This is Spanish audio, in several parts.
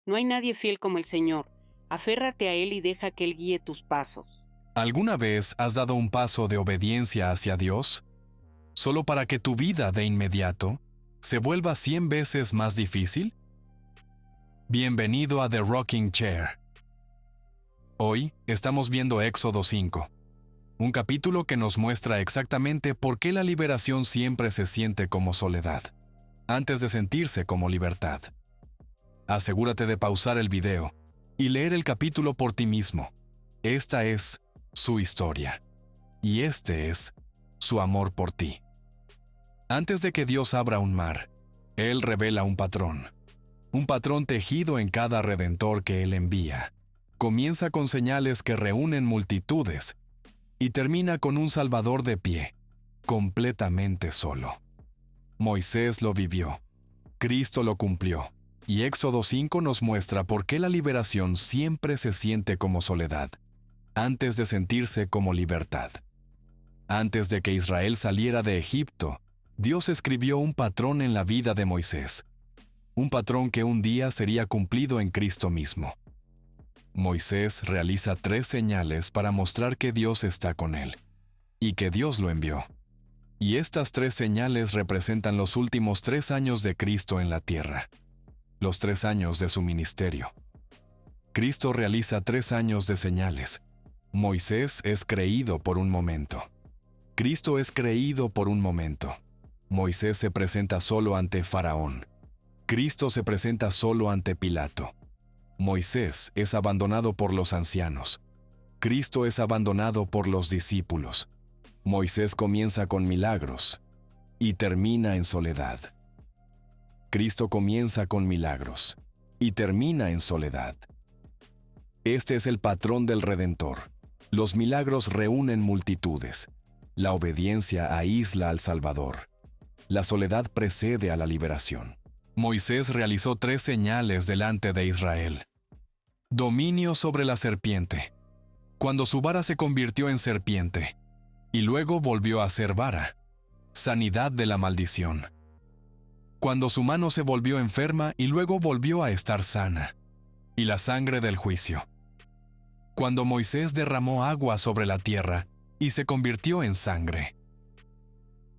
No hay nadie fiel como el Señor. Aférrate a Él y deja que Él guíe tus pasos. ¿Alguna vez has dado un paso de obediencia hacia Dios solo para que tu vida de inmediato se vuelva 100 veces más difícil? Bienvenido a The Rocking Chair. Hoy estamos viendo Éxodo 5, un capítulo que nos muestra exactamente por qué la liberación siempre se siente como soledad, antes de sentirse como libertad. Asegúrate de pausar el video y leer el capítulo por ti mismo. Esta es su historia, y este es su amor por ti. Antes de que Dios abra un mar, Él revela un patrón tejido en cada redentor que Él envía. Comienza con señales que reúnen multitudes y termina con un Salvador de pie, completamente solo. Moisés lo vivió, Cristo lo cumplió, y Éxodo 5 nos muestra por qué la liberación siempre se siente como soledad, antes de sentirse como libertad. Antes de que Israel saliera de Egipto, Dios escribió un patrón en la vida de Moisés, un patrón que un día sería cumplido en Cristo mismo. Moisés realiza 3 señales para mostrar que Dios está con él, y que Dios lo envió. Y estas 3 señales representan los últimos 3 años de Cristo en la tierra, los 3 años de su ministerio. Cristo realiza 3 años de señales. Moisés es creído por un momento. Cristo es creído por un momento. Moisés se presenta solo ante Faraón. Cristo se presenta solo ante Pilato. Moisés es abandonado por los ancianos. Cristo es abandonado por los discípulos. Moisés comienza con milagros y termina en soledad. Cristo comienza con milagros y termina en soledad. Este es el patrón del Redentor. Los milagros reúnen multitudes. La obediencia aísla al Salvador. La soledad precede a la liberación. Moisés realizó 3 señales delante de Israel. Dominio sobre la serpiente, cuando su vara se convirtió en serpiente, y luego volvió a ser vara. Sanidad de la maldición, cuando su mano se volvió enferma y luego volvió a estar sana. Y la sangre del juicio, cuando Moisés derramó agua sobre la tierra y se convirtió en sangre.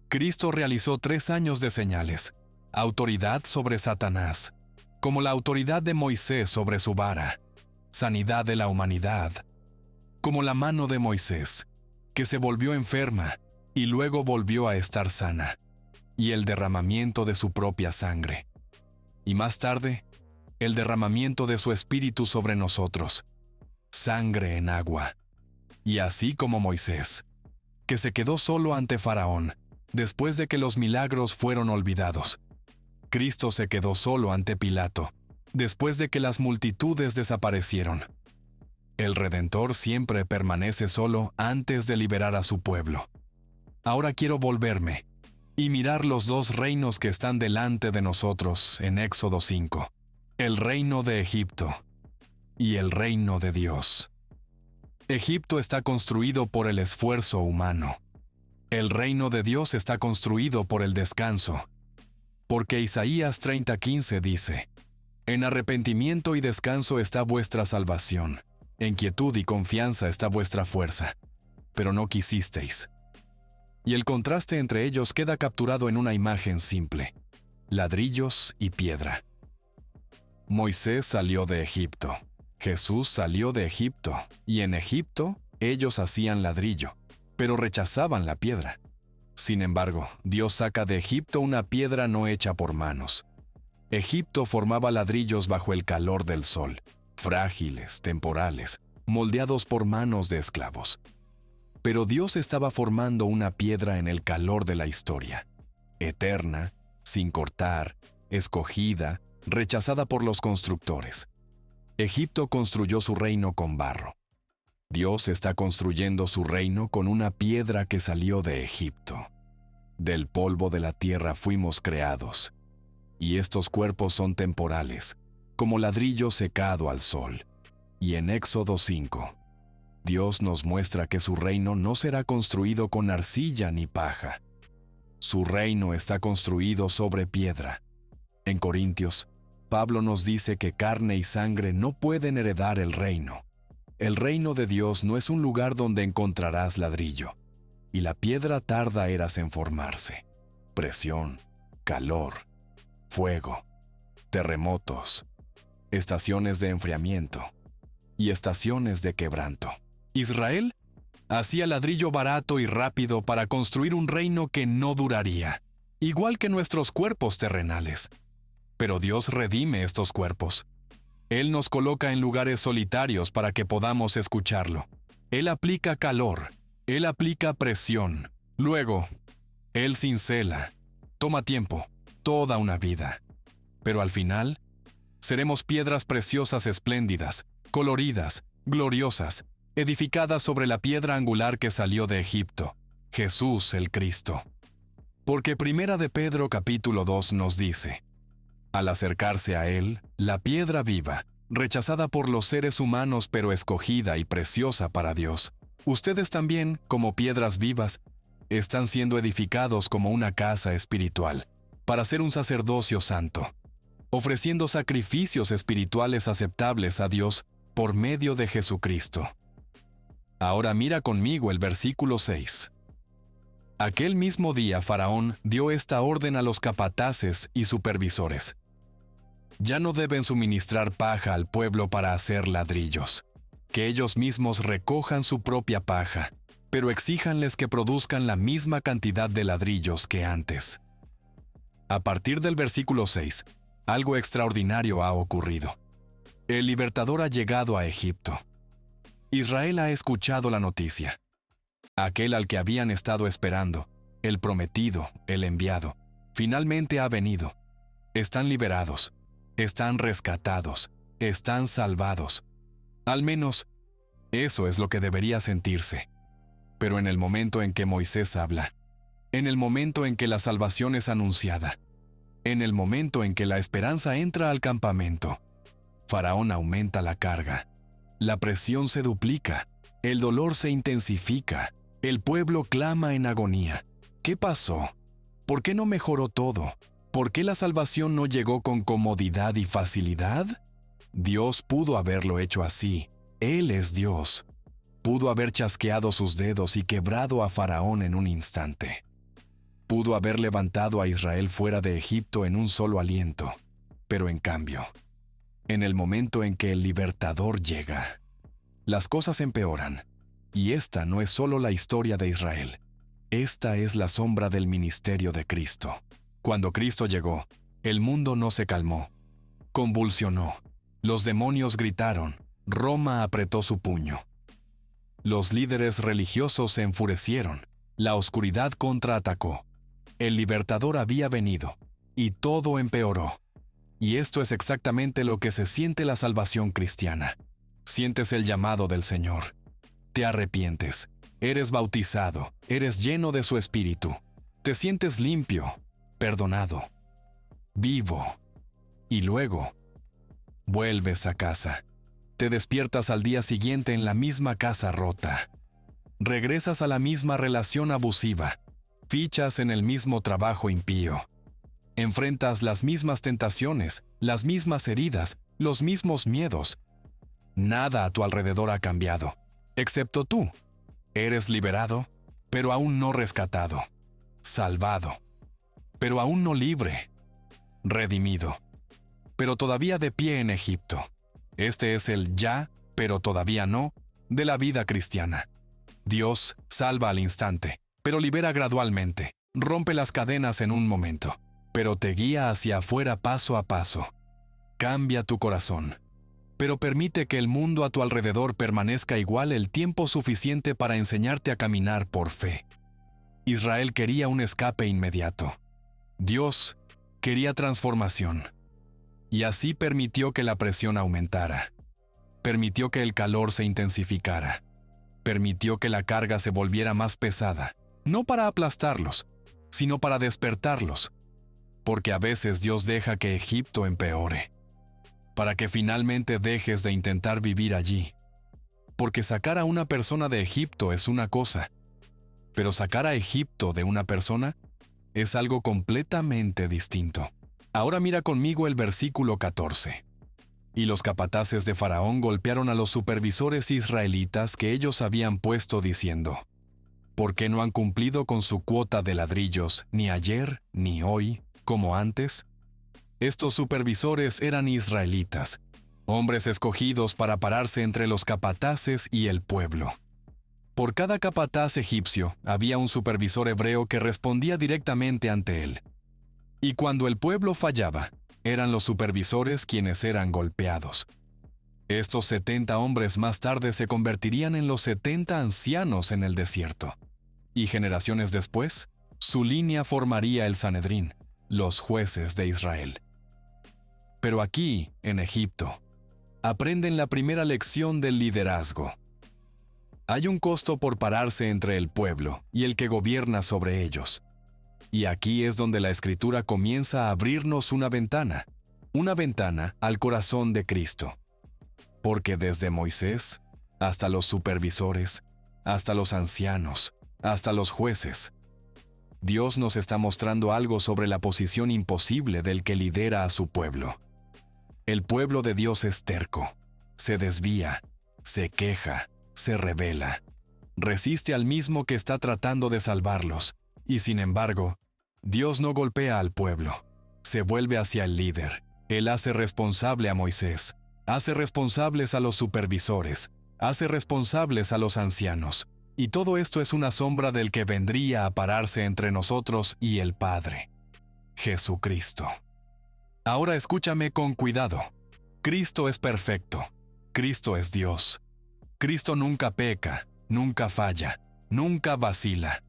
Cristo realizó 3 años de señales. Autoridad sobre Satanás, como la autoridad de Moisés sobre su vara. Sanidad de la humanidad, como la mano de Moisés, que se volvió enferma y luego volvió a estar sana, y el derramamiento de su propia sangre. Y más tarde, el derramamiento de su espíritu sobre nosotros, sangre en agua. Y así como Moisés, que se quedó solo ante Faraón, después de que los milagros fueron olvidados, Cristo se quedó solo ante Pilato, después de que las multitudes desaparecieron. El Redentor siempre permanece solo antes de liberar a su pueblo. Ahora quiero volverme y mirar los 2 reinos que están delante de nosotros en Éxodo 5, el reino de Egipto y el reino de Dios. Egipto está construido por el esfuerzo humano. El reino de Dios está construido por el descanso. Porque Isaías 30:15 dice: En arrepentimiento y descanso está vuestra salvación, en quietud y confianza está vuestra fuerza, pero no quisisteis. Y el contraste entre ellos queda capturado en una imagen simple: ladrillos y piedra. Moisés salió de Egipto, Jesús salió de Egipto, y en Egipto ellos hacían ladrillo, pero rechazaban la piedra. Sin embargo, Dios saca de Egipto una piedra no hecha por manos. Egipto formaba ladrillos bajo el calor del sol, frágiles, temporales, moldeados por manos de esclavos. Pero Dios estaba formando una piedra en el calor de la historia, eterna, sin cortar, escogida, rechazada por los constructores. Egipto construyó su reino con barro. Dios está construyendo su reino con una piedra que salió de Egipto. Del polvo de la tierra fuimos creados, y estos cuerpos son temporales, como ladrillo secado al sol. Y en Éxodo 5, Dios nos muestra que su reino no será construido con arcilla ni paja. Su reino está construido sobre piedra. En Corintios, Pablo nos dice que carne y sangre no pueden heredar el reino. El reino de Dios no es un lugar donde encontrarás ladrillo, y la piedra tarda eras en formarse. Presión, calor, fuego, terremotos, estaciones de enfriamiento y estaciones de quebranto. Israel hacía ladrillo barato y rápido para construir un reino que no duraría, igual que nuestros cuerpos terrenales. Pero Dios redime estos cuerpos. Él nos coloca en lugares solitarios para que podamos escucharlo. Él aplica calor, Él aplica presión. Luego, Él cincela. Toma tiempo, toda una vida. Pero al final, seremos piedras preciosas espléndidas, coloridas, gloriosas, edificadas sobre la piedra angular que salió de Egipto, Jesús el Cristo. Porque Primera de Pedro capítulo 2 nos dice: al acercarse a Él, la piedra viva, rechazada por los seres humanos pero escogida y preciosa para Dios, ustedes también, como piedras vivas, están siendo edificados como una casa espiritual, para ser un sacerdocio santo, ofreciendo sacrificios espirituales aceptables a Dios por medio de Jesucristo. Ahora mira conmigo el versículo 6. Aquel mismo día Faraón dio esta orden a los capataces y supervisores: ya no deben suministrar paja al pueblo para hacer ladrillos, que ellos mismos recojan su propia paja, pero exíjanles que produzcan la misma cantidad de ladrillos que antes. A partir del versículo 6, algo extraordinario ha ocurrido. El libertador ha llegado a Egipto. Israel ha escuchado la noticia. Aquel al que habían estado esperando, el prometido, el enviado, finalmente ha venido. Están liberados, están rescatados, están salvados. Al menos, eso es lo que debería sentirse. Pero en el momento en que Moisés habla, en el momento en que la salvación es anunciada, en el momento en que la esperanza entra al campamento, Faraón aumenta la carga, la presión se duplica, el dolor se intensifica, el pueblo clama en agonía. ¿Qué pasó? ¿Por qué no mejoró todo? ¿Por qué la salvación no llegó con comodidad y facilidad? Dios pudo haberlo hecho así. Él es Dios. Pudo haber chasqueado sus dedos y quebrado a Faraón en un instante. Pudo haber levantado a Israel fuera de Egipto en un solo aliento. Pero en cambio, en el momento en que el libertador llega, las cosas empeoran. Y esta no es solo la historia de Israel. Esta es la sombra del ministerio de Cristo. Cuando Cristo llegó, el mundo no se calmó. Convulsionó. Los demonios gritaron. Roma apretó su puño. Los líderes religiosos se enfurecieron. La oscuridad contraatacó. El libertador había venido, y todo empeoró. Y esto es exactamente lo que se siente la salvación cristiana. Sientes el llamado del Señor. Te arrepientes, eres bautizado, eres lleno de su espíritu. Te sientes limpio, perdonado, vivo. Y luego, vuelves a casa. Te despiertas al día siguiente en la misma casa rota. Regresas a la misma relación abusiva. Fichas en el mismo trabajo impío. Enfrentas las mismas tentaciones, las mismas heridas, los mismos miedos. Nada a tu alrededor ha cambiado, excepto tú. Eres liberado, pero aún no rescatado. Salvado, pero aún no libre. Redimido, pero todavía de pie en Egipto. Este es el ya, pero todavía no, de la vida cristiana. Dios salva al instante, pero libera gradualmente. Rompe las cadenas en un momento, pero te guía hacia afuera paso a paso. Cambia tu corazón, pero permite que el mundo a tu alrededor permanezca igual el tiempo suficiente para enseñarte a caminar por fe. Israel quería un escape inmediato. Dios quería transformación. Y así permitió que la presión aumentara. Permitió que el calor se intensificara. Permitió que la carga se volviera más pesada, no para aplastarlos, sino para despertarlos. Porque a veces Dios deja que Egipto empeore, para que finalmente dejes de intentar vivir allí. Porque sacar a una persona de Egipto es una cosa, pero sacar a Egipto de una persona es algo completamente distinto. Ahora mira conmigo el versículo 14. Y los capataces de Faraón golpearon a los supervisores israelitas que ellos habían puesto diciendo: ¿Por qué no han cumplido con su cuota de ladrillos, ni ayer, ni hoy, como antes? Estos supervisores eran israelitas, hombres escogidos para pararse entre los capataces y el pueblo. Por cada capataz egipcio había un supervisor hebreo que respondía directamente ante él. Y cuando el pueblo fallaba, eran los supervisores quienes eran golpeados. Estos 70 hombres más tarde se convertirían en los 70 ancianos en el desierto. Y generaciones después, su línea formaría el Sanedrín, los jueces de Israel. Pero aquí, en Egipto, aprenden la primera lección del liderazgo. Hay un costo por pararse entre el pueblo y el que gobierna sobre ellos. Y aquí es donde la Escritura comienza a abrirnos una ventana al corazón de Cristo. Porque desde Moisés, hasta los supervisores, hasta los ancianos, hasta los jueces, Dios nos está mostrando algo sobre la posición imposible del que lidera a su pueblo. El pueblo de Dios es terco, se desvía, se queja, se rebela, resiste al mismo que está tratando de salvarlos, y sin embargo, Dios no golpea al pueblo, se vuelve hacia el líder. Él hace responsable a Moisés, hace responsables a los supervisores, hace responsables a los ancianos, y todo esto es una sombra del que vendría a pararse entre nosotros y el Padre, Jesucristo. Ahora escúchame con cuidado. Cristo es perfecto, Cristo es Dios. Cristo nunca peca, nunca falla, nunca vacila.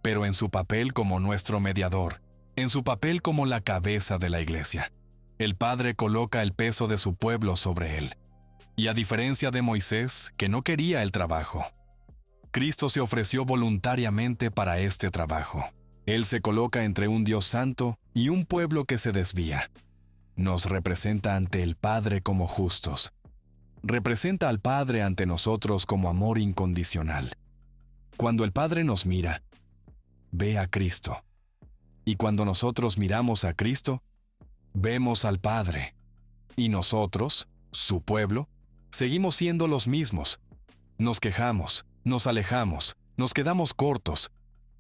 Pero en su papel como nuestro mediador, en su papel como la cabeza de la iglesia, el Padre coloca el peso de su pueblo sobre él. Y a diferencia de Moisés, que no quería el trabajo, Cristo se ofreció voluntariamente para este trabajo. Él se coloca entre un Dios santo y un pueblo que se desvía. Nos representa ante el Padre como justos. Representa al Padre ante nosotros como amor incondicional. Cuando el Padre nos mira, ve a Cristo. Y cuando nosotros miramos a Cristo, vemos al Padre. Y nosotros, su pueblo, seguimos siendo los mismos. Nos quejamos, nos alejamos, nos quedamos cortos.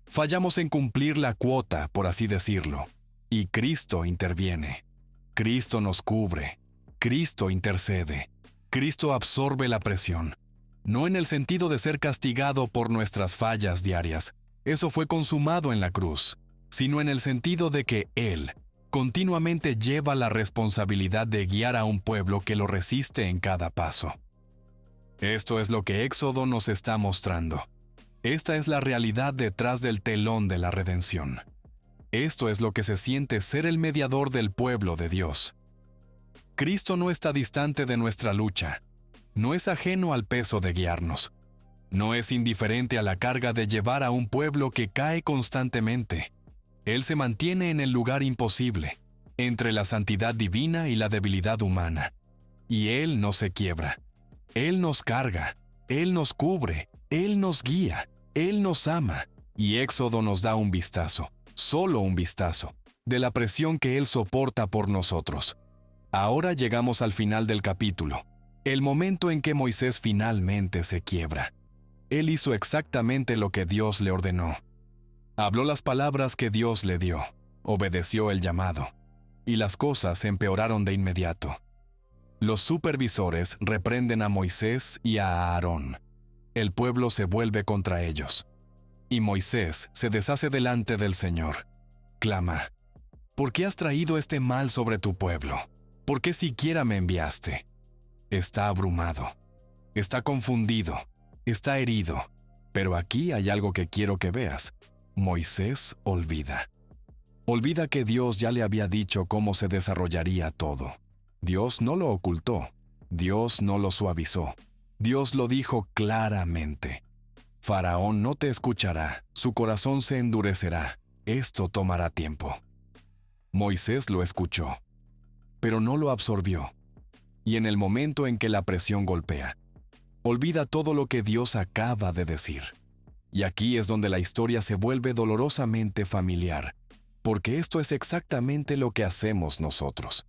Fallamos en cumplir la cuota, por así decirlo. Y Cristo interviene. Cristo nos cubre. Cristo intercede. Cristo absorbe la presión. No en el sentido de ser castigado por nuestras fallas diarias. Eso fue consumado en la cruz. Sino en el sentido de que Él continuamente lleva la responsabilidad de guiar a un pueblo que lo resiste en cada paso. Esto es lo que Éxodo nos está mostrando. Esta es la realidad detrás del telón de la redención. Esto es lo que se siente ser el mediador del pueblo de Dios. Cristo no está distante de nuestra lucha. No es ajeno al peso de guiarnos. No es indiferente a la carga de llevar a un pueblo que cae constantemente. Él se mantiene en el lugar imposible, entre la santidad divina y la debilidad humana. Y Él no se quiebra. Él nos carga, Él nos cubre, Él nos guía, Él nos ama. Y Éxodo nos da un vistazo, solo un vistazo, de la presión que Él soporta por nosotros. Ahora llegamos al final del capítulo, el momento en que Moisés finalmente se quiebra. Él hizo exactamente lo que Dios le ordenó. Habló las palabras que Dios le dio, obedeció el llamado, y las cosas empeoraron de inmediato. Los supervisores reprenden a Moisés y a Aarón. El pueblo se vuelve contra ellos. Y Moisés se deshace delante del Señor. Clama: ¿por qué has traído este mal sobre tu pueblo? ¿Por qué siquiera me enviaste? Está abrumado, está confundido, está herido. Pero aquí hay algo que quiero que veas. Moisés olvida. Olvida que Dios ya le había dicho cómo se desarrollaría todo. Dios no lo ocultó. Dios no lo suavizó. Dios lo dijo claramente. Faraón no te escuchará, su corazón se endurecerá. Esto tomará tiempo. Moisés lo escuchó, pero no lo absorbió. Y en el momento en que la presión golpea, olvida todo lo que Dios acaba de decir. Y aquí es donde la historia se vuelve dolorosamente familiar. porque esto es exactamente lo que hacemos nosotros.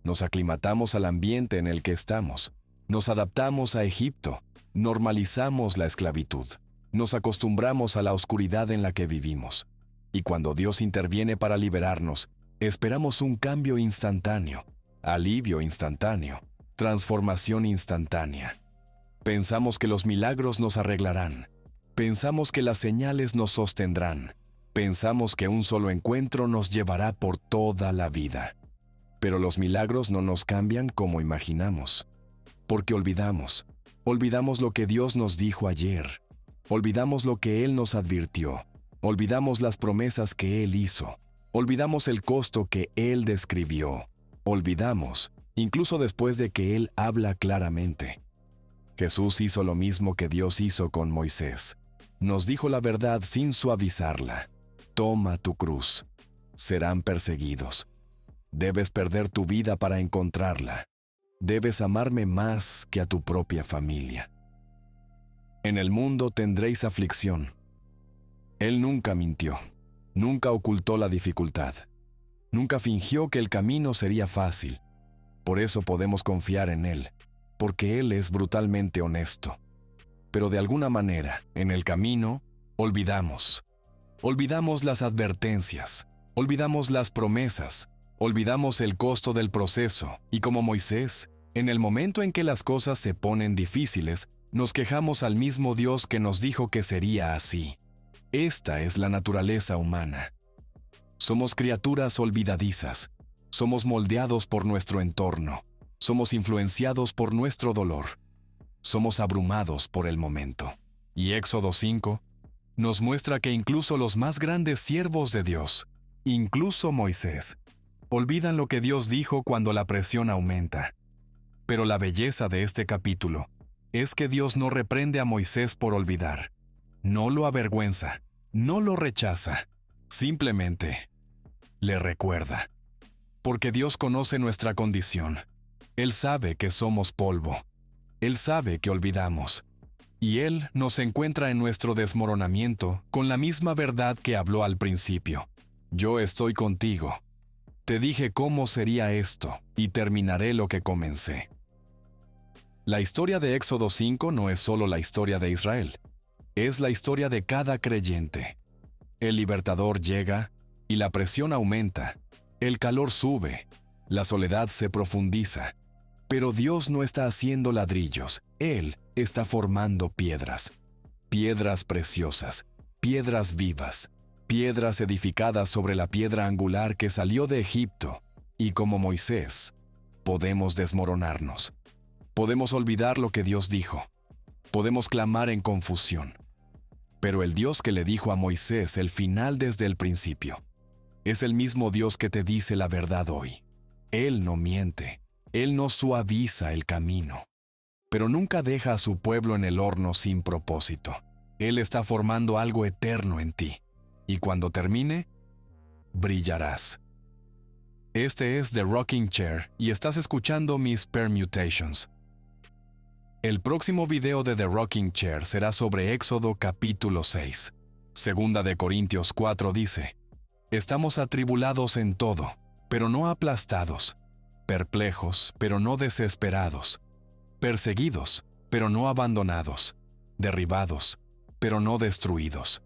Nos aclimatamos al ambiente en el que estamos, nos adaptamos a Egipto, normalizamos la esclavitud, nos acostumbramos a la oscuridad en la que vivimos. Y cuando Dios interviene para liberarnos, esperamos un cambio instantáneo, alivio instantáneo, transformación instantánea. Pensamos que los milagros nos arreglarán. Pensamos que las señales nos sostendrán. Pensamos que un solo encuentro nos llevará por toda la vida. Pero los milagros no nos cambian como imaginamos. Porque olvidamos lo que Dios nos dijo ayer. Olvidamos lo que Él nos advirtió. Olvidamos las promesas que Él hizo. Olvidamos el costo que Él describió. Olvidamos, incluso después de que Él habla claramente. Jesús hizo lo mismo que Dios hizo con Moisés. Nos dijo la verdad sin suavizarla. Toma tu cruz. Serán perseguidos. Debes perder tu vida para encontrarla. Debes amarme más que a tu propia familia. En el mundo tendréis aflicción. Él nunca mintió. Nunca ocultó la dificultad. Nunca fingió que el camino sería fácil. Por eso podemos confiar en Él, porque Él es brutalmente honesto. Pero de alguna manera, en el camino, olvidamos. Olvidamos las advertencias, olvidamos las promesas, olvidamos el costo del proceso, y como Moisés, en el momento en que las cosas se ponen difíciles, nos quejamos al mismo Dios que nos dijo que sería así. Esta es la naturaleza humana. Somos criaturas olvidadizas, somos moldeados por nuestro entorno, somos influenciados por nuestro dolor, somos abrumados por el momento. Y Éxodo 5 nos muestra que incluso los más grandes siervos de Dios, incluso Moisés, olvidan lo que Dios dijo cuando la presión aumenta. Pero la belleza de este capítulo es que Dios no reprende a Moisés por olvidar, no lo avergüenza, no lo rechaza, simplemente le recuerda. Porque Dios conoce nuestra condición. Él sabe que somos polvo. Él sabe que olvidamos. Y Él nos encuentra en nuestro desmoronamiento con la misma verdad que habló al principio. Yo estoy contigo. Te dije cómo sería esto, y terminaré lo que comencé. La historia de Éxodo 5 no es solo la historia de Israel. Es la historia de cada creyente. El libertador llega, y la presión aumenta. El calor sube. La soledad se profundiza. Pero Dios no está haciendo ladrillos. Él está formando piedras. Piedras preciosas, piedras vivas, piedras edificadas sobre la piedra angular que salió de Egipto. Y como Moisés, podemos desmoronarnos. Podemos olvidar lo que Dios dijo. Podemos clamar en confusión. Pero el Dios que le dijo a Moisés el final desde el principio, es el mismo Dios que te dice la verdad hoy. Él no miente. Él no suaviza el camino, pero nunca deja a su pueblo en el horno sin propósito. Él está formando algo eterno en ti, y cuando termine, brillarás. Este es The Rocking Chair y estás escuchando mis Permutations. El próximo video de The Rocking Chair será sobre Éxodo capítulo 6. Segunda de Corintios 4 dice: Estamos atribulados en todo, pero no aplastados. Perplejos, pero no desesperados. Perseguidos, pero no abandonados. Derribados, pero no destruidos.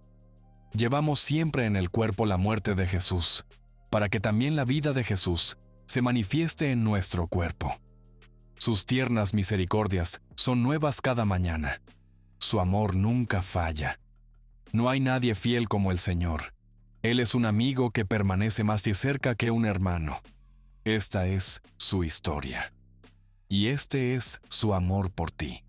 Llevamos siempre en el cuerpo la muerte de Jesús, para que también la vida de Jesús se manifieste en nuestro cuerpo. Sus tiernas misericordias son nuevas cada mañana. Su amor nunca falla. No hay nadie fiel como el Señor. Él es un amigo que permanece más de cerca que un hermano. Esta es su historia. Y este es su amor por ti.